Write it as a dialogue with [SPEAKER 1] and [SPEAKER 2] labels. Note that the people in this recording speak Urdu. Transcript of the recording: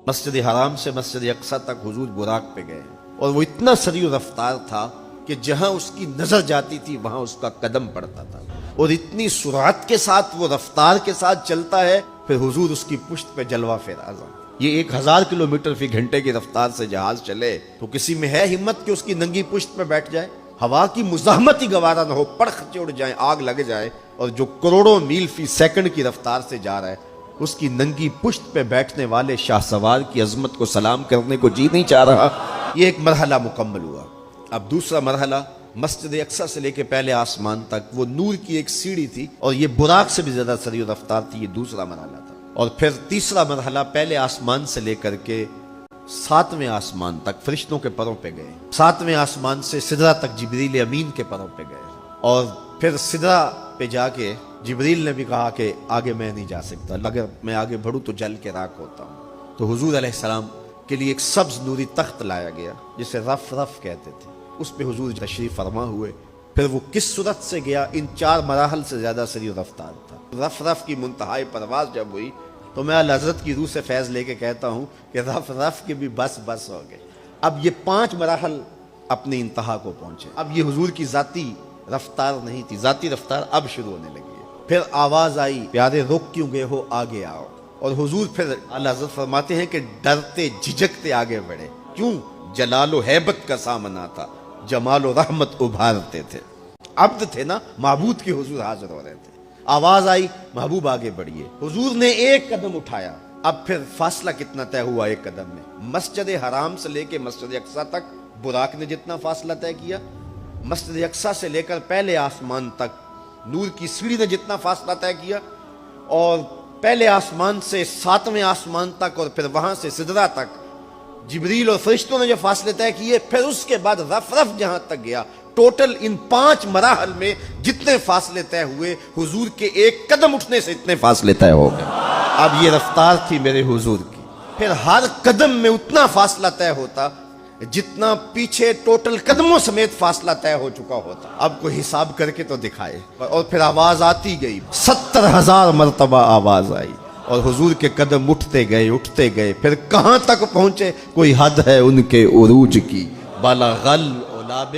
[SPEAKER 1] مسجد حرام سے مسجد اقصی تک حضور براق پہ گئے اور وہ اتنا سریع رفتار تھا کہ جہاں اس کی نظر جاتی تھی وہاں اس کا قدم پڑتا تھا، اور اتنی سرعت کے ساتھ وہ رفتار کے ساتھ چلتا ہے، پھر حضور اس کی پشت پہ جلوہ فراز۔ یہ 1000 کلومیٹر فی گھنٹے کی رفتار سے جہاز چلے تو کسی میں ہے ہمت کہ اس کی ننگی پشت پہ بیٹھ جائے؟ ہوا کی مزاحمت ہی گوارا نہ ہو، پڑخ اڑ جائیں، آگ لگ جائے، اور جو کروڑوں میل فی سیکنڈ کی رفتار سے جا رہا ہے اس کی ننگی پشت پہ بیٹھنے والے شاہ سوار کی عظمت کو سلام کرنے کو جی نہیں چاہ رہا۔ یہ ایک مرحلہ مکمل ہوا۔ اب دوسرا مرحلہ مسجد اقصی سے لے کے پہلے آسمان تک وہ نور کی ایک سیڑھی تھی، اور یہ براق سے بھی زیادہ سریع رفتار تھی۔ یہ دوسرا مرحلہ تھا۔ اور پھر تیسرا مرحلہ پہلے آسمان سے لے کر کے 7ویں آسمان تک فرشتوں کے پروں پہ گئے، 7ویں آسمان سے سدرہ تک جبریل امین کے پروں پہ گئے، اور پھر سدرہ پہ جا کے جبریل نے بھی کہا کہ آگے میں نہیں جا سکتا، اگر میں آگے بڑھوں تو جل کے راکھ ہوتا ہوں۔ تو حضور علیہ السلام کے لیے ایک سبز نوری تخت لایا گیا جسے رف رف کہتے تھے، اس پہ حضور تشریف فرما ہوئے۔ پھر وہ کس صورت سے گیا، ان 4 مراحل سے زیادہ سریع رفتار تھا۔ رف رف کی منتہائی پرواز جب ہوئی تو میں اعلیٰ حضرت کی روح سے فیض لے کے کہتا ہوں کہ رف رف کے بھی بس بس ہو گئے۔ اب یہ 5 مراحل اپنی انتہا کو پہنچے۔ اب یہ حضور کی ذاتی رفتار نہیں تھی، ذاتی رفتار اب شروع ہونے لگی ہے۔ پھر آواز آئی، پیارے رک کیوں گئے ہو، آگے آؤ۔ اور حضور پھر اعلیٰ حضرت فرماتے ہیں کہ ڈرتے جھجکتے آگے بڑھے، کیوں؟ جلال و حیبت کا سامنا تھا، جمال و رحمت ابھارتے تھے۔ عبد تھے نا، معبود کے حضور حاضر ہو رہے تھے۔ آواز آئی، محبوب آگے بڑھیے۔ حضور نے ایک قدم اٹھایا۔ اب پھر فاصلہ کتنا طے ہوا ایک قدم میں؟ مسجد حرام سے لے کے مسجد اقصی تک براق نے جتنا فاصلہ طے کیا، مسجد اقصی سے لے کر پہلے آسمان تک نور کی سیڑھی نے جتنا فاصلہ طے کیا، اور پہلے آسمان سے 7ویں آسمان تک، اور پھر وہاں سے سدرہ تک جبریل اور فرشتوں نے جو فاصلے طے کیے، پھر اس کے بعد رف رف جہاں تک گیا، ٹوٹل ان 5 مراحل میں جتنے فاصلے طے ہوئے، حضور کے ایک قدم اٹھنے سے اتنے فاصلے طے ہو گئے۔ اب یہ رفتار تھی میرے حضور کی۔ پھر ہر قدم میں اتنا فاصلہ طے ہوتا جتنا پیچھے ٹوٹل قدموں سمیت فاصلہ طے ہو چکا ہوتا۔ اب کوئی حساب کر کے تو دکھائے۔ اور پھر آواز آتی گئی، 70,000 مرتبہ آواز آئی، اور حضور کے قدم اٹھتے گئے، پھر کہاں تک پہنچے؟ کوئی حد ہے ان کے عروج کی، بالا غل اولاب